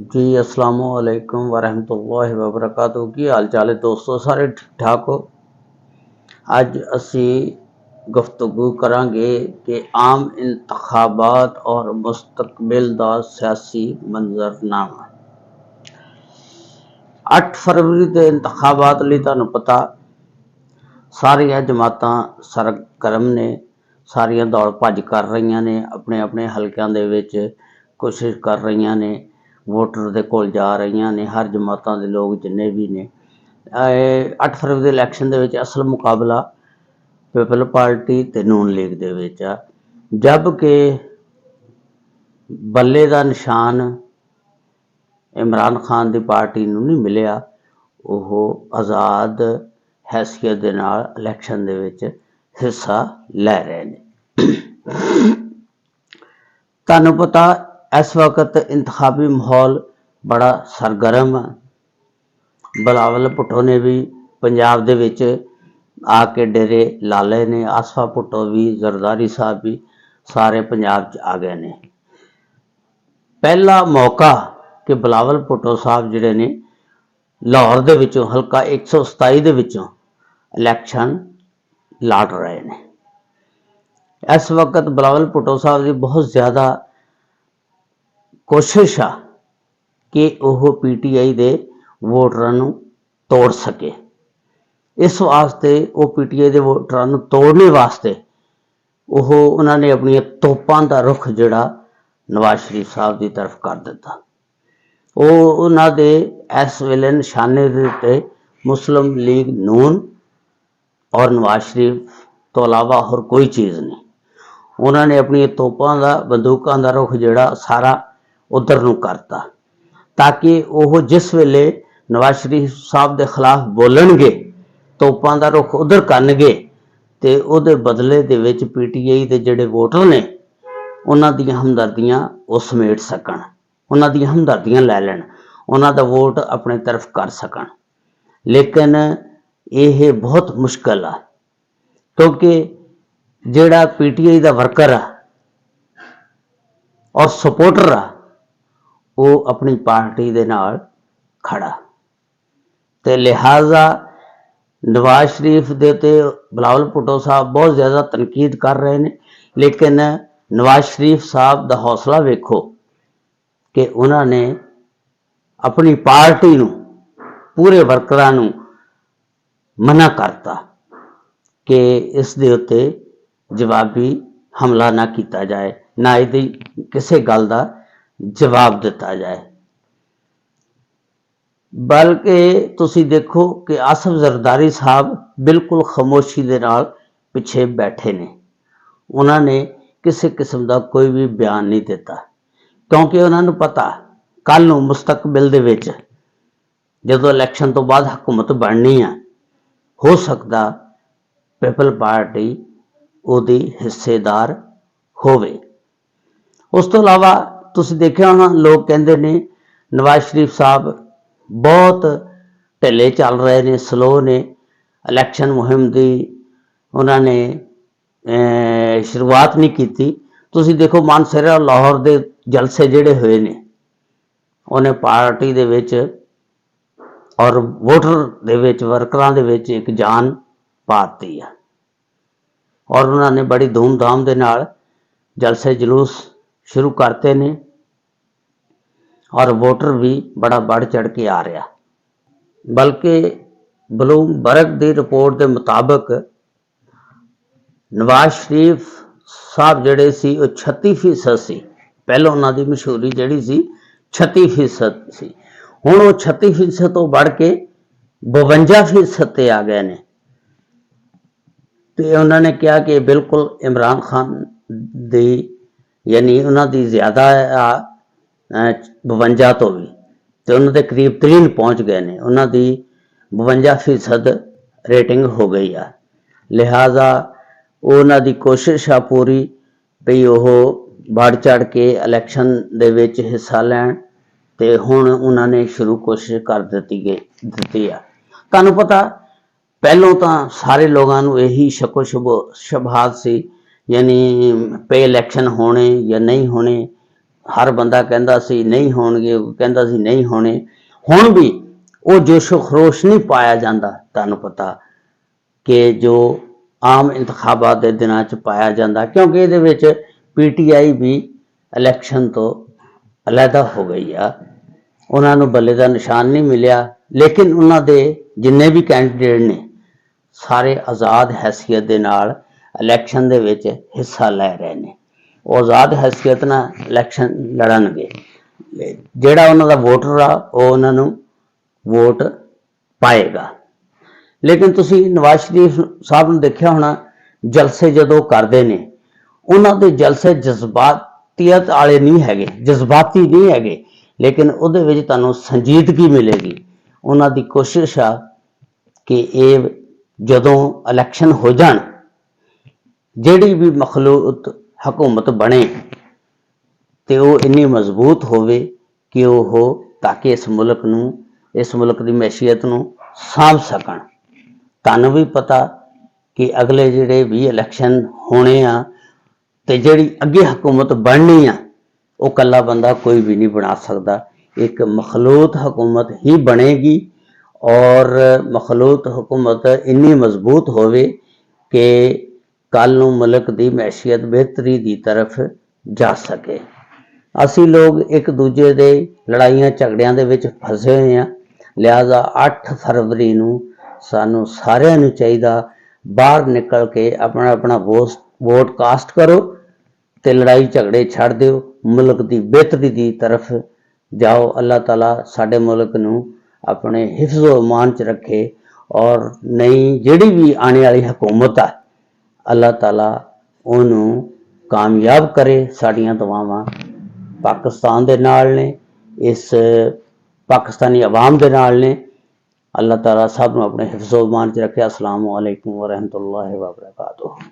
जी अस्सलामुअलैकुम वरहमतुल्लाहि वबरकातुहू। की हाल चाल है दोस्तों, सारे ठीक ठाक हो। अज असी गुफ्तगू करांगे कि आम इंतखाबात और मुस्तकबिल दा सियासी मंजरनामा। 8 फरवरी के इंतखाबात लई तुहानूं पता सारिया जमातां सरगर्म ने, सारिया दौड़ भज कर रही ने, अपने अपने हलकों दे विच कोशिश कर रही ने, वोटर दे कोल जा रही ने, हर जमातां दे लोग जिन्ने भी ने। 8 फरवरी के इलैक्शन दे विच असल मुकाबला पीपल पार्टी ते नून लीग दे विच आ, जबकि बल्ले का निशान इमरान खान की पार्टी नूं नहीं मिलिया। वो आज़ाद हैसियत दे नाल इलैक्शन दे विच हिस्सा लै रहे हैं। तुहानूं पता इस वक्त इंतखाबी माहौल बड़ा सरगर्म है। बिलावल भुट्टो ने भी पंजाब दे विच आके डेरे ला लए ने, आसफा भुट्टो भी, जरदारी साहब भी सारे पंजाब च आ गए ने। पहला मौका कि बिलावल भुट्टो साहब जिहड़े ने लाहौर दे विचों हल्का 127 दे विचों इलैक्शन लड़ रहे हैं। इस वक्त बिलावल भुट्टो साहब की बहुत ज़्यादा कोशिश आ कि वह PTI दे वोटरां नूं तोड़ सके। इस वास्ते वो PTI दे वोटरां नूं तोड़ने वास्ते उन्होंने अपनी तोपां का रुख जिहड़ा नवाज शरीफ साहब की तरफ कर दिता। उन्हां दे इस वेले निशाने दे उत्ते मुस्लिम लीग नून और नवाज शरीफ तो अलावा होर कोई चीज़ नहीं। उन्होंने अपनी तोपां का, बंदूकों का रुख जिहड़ा सारा उधर नूं करता, ताकि वह जिस वेले नवाज शरीफ साहब के खिलाफ बोलणगे, तोपां का रुख उधर करनगे, तो उहदे बदले दे विच PTI के जिहड़े वोटर ने उन्हां दीयां हमदर्दियां वो समेट सकण, उन्हां दीयां हमदर्दियां लै लैण, उन्हां दा वोट अपने तरफ कर सकण। लेकिन यह बहुत मुश्किल आ, क्योंकि जिहड़ा PTI का वर्कर आ और सपोर्टर आ, वो अपनी पार्टी दे नाल खड़ा, तो लिहाजा नवाज शरीफ दे ते बिलावल भुट्टो साहब बहुत ज़्यादा तनकीद कर रहे हैं। लेकिन नवाज शरीफ साहब का हौसला वेखो कि उन्होंने अपनी पार्टी नूं, पूरे वर्करां नूं मना करता कि इस दे उत्ते जवाबी हमला ना किया जाए, ना इहदी किसी गल का जवाब दिता जाए। बल्कि तुसी देखो कि आसफ जरदारी साहब बिल्कुल खामोशी के नाल पिछे बैठे ने, उन्होंने किसी किस्म का कोई भी बयान नहीं दिता, क्योंकि उन्होंने पता कल नूं मुस्तकबिल दे विच जदों इलैक्शन तो बाद हुकूमत बननी है, हो सकता पीपल पार्टी उहदी हिस्सेदार होवे। उस तो इलावा तुसीं देखिया होना, लोग कहते ने नवाज शरीफ साहब बहुत ढिले चल रहे ने, स्लो ने, इलैक्शन मुहिम की उन्होंने शुरुआत नहीं की। तुसीं देखो मानसरा लाहौर के जलसे जिहड़े होए ने, उन्हें पार्टी दे विच और वोटर दे विच, वर्करां दे विच एक जान पाती है, और उन्होंने बड़ी धूमधाम दे नाल जलसे जुलूस शुरू करते ने, और वोटर भी बड़ा बढ़ चढ़ के आ रहा। बल्कि ब्लूमबर्ग की रिपोर्ट के मुताबिक नवाज शरीफ साहब जिहड़े सी 36% सी, पहले उन्होंने मशहूरी जिहड़ी सी 36% सी, हुण वो 36% तो बढ़ के 52% ते आ गए ने। तो उन्होंने कहा कि बिल्कुल इमरान खान दी यानी उन्होंने ज़्यादा 52 तो भी, तो उन्होंने करीब 3 पहुँच गए ने, उन्होंने 52% रेटिंग हो गई है। लिहाजा उन्होंने कोशिश आ पूरी भी वो बढ़ चढ़ के इलैक्शन दे विच हिस्सा लैण, ते हुण उन्होंने शुरू कोशिश कर दी है। तुहानूं पता पहलों तो सारे लोगों को यही शको शुबहात सी, यानी पे इलैक्शन होने या नहीं होने, हर बंदा कहता सी नहीं होणगे, कहता सी नहीं होने। हुण भी वो जोशो खरोश नहीं पाया जाता, तुहानूं पता कि जो आम इंतखाबात के दिनों च पाया जाता, क्योंकि ये PTI भी इलैक्शन तो अलहदा हो गई आ, उन्होंने बल्ले का निशान नहीं मिलिया। लेकिन उन्होंने जिन्ने भी कैंडीडेट ने सारे आज़ाद हैसीयत के नाल इलैक्शन दे विच हिस्सा लै रहे हैं। वो आज़ाद हैसीयत नाल इलैक्शन लड़नगे, जिहड़ा उन्हां दा वोटर आ वो उन्होंने वोट पाएगा। लेकिन तुसी नवाज शरीफ साहब ने देखिया होना, जलसे जदों करते हैं उन्हों के जलसे जज्बातीयत वाले नहीं है, जज्बाती नहीं है, लेकिन उहदे विच तुहानूं संजीदगी मिलेगी। उन्हों की कोशिश आ कि ये जदों इलैक्शन हो जान, जिहड़ी भी मखलूत हुकूमत बने तो वो इन्नी मजबूत होवे कि वो ताकि इस मुल्क नूं, इस मुल्क की मैशियत नूं सांभ सकन। तुहानूं भी पता कि अगले जिहड़े भी इलैक्शन होने आ ते जिहड़ी अगे हुकूमत बननी आ, वो कल्ला बंदा कोई भी नहीं बना सकता। एक मखलूत हुकूमत ही बनेगी और मखलूत हुकूमत इन्नी मजबूत होवे कि कल नूं मुल्क की मैशियत बेहतरी की तरफ जा सके। असी लोग एक दूजे दे लड़ाइयां झगड़ियां दे विच फसे हुए हैं, लिहाजा 8 फरवरी नूं सानूं सारिआं नूं चाहीदा बाहर निकल के अपना अपना वोट कास्ट करो ते लड़ाई झगड़े छड़ दिओ, मुल्क की बेहतरी की तरफ जाओ। अल्लाह ताला साडे मुल्क नूं अपने हिफ्ज़ व अमान च रखे और नई जिहड़ी भी आने वाली हुकूमत आ, अल्लाह ताला उहनूं कामयाब करे। साडियां दुआवां पाकिस्तान दे नाल ने, इस पाकिस्तानी अवाम दे नाल ने। अल्लाह ताला सब नूं अपने हिफ्ज़ व अमान च रखे। अस्सलामु अलैकुम व रहमतुल्लाहि व बरकातुहू।